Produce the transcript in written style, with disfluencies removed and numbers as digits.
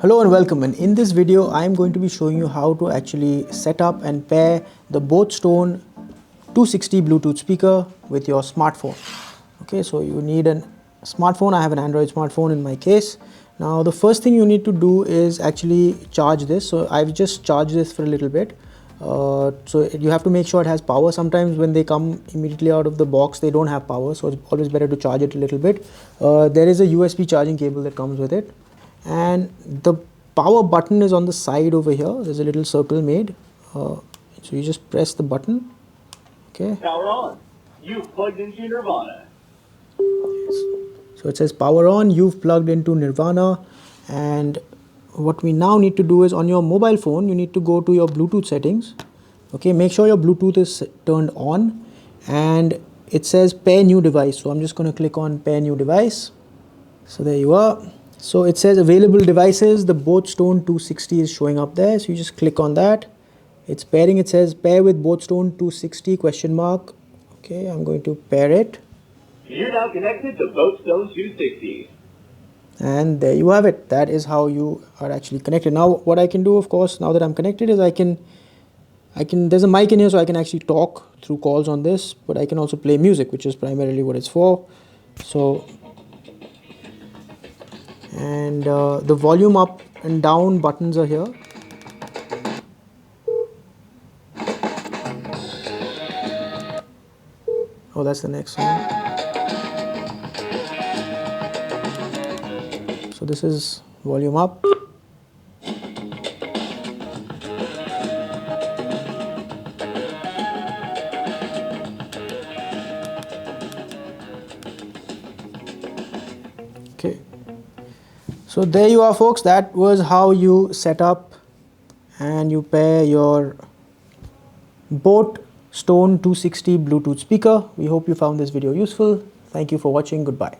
Hello and welcome, and in this video I am going to be showing you how to actually set up and pair the boAt 260 Bluetooth speaker with your smartphone. Okay, so you need a smartphone. I have an Android smartphone in my case. Now the first thing you need to do is actually charge this. So I've just charged this for a little bit. So you have to make sure it has power. Sometimes when they come immediately out of the box they don't have power, so it's always better to charge it a little bit. There is a USB charging cable that comes with it, and the power button is on the side over here. There's a little circle made, so you just press the button. Okay, power on. You've plugged into Nirvana. so it says power on, you've plugged into Nirvana. And what we now need to do is, on your mobile phone you need to go to your Bluetooth settings. Okay, make sure your Bluetooth is turned on, and it says pair new device. So I'm just going to click on pair new device. So there you are. So it says available devices. The boAt 260 is showing up there, so you just click on that. It's pairing. It says pair with boAt 260 question mark. Okay, I'm going to pair it, You're now connected to boAt 260. and there you have it. That is how you are actually connected. Now what I can do, of course, now that I'm connected, is I can there's a mic in here, so I can actually talk through calls on this, but I can also play music, which is primarily what it's for. So, and the volume up and down buttons are here. Oh, that's the next song. So this is volume up. Okay, so there you are, folks. That was how you set up and you pair your boAt 260 Bluetooth speaker. We hope you found this video useful. Thank you for watching. Goodbye.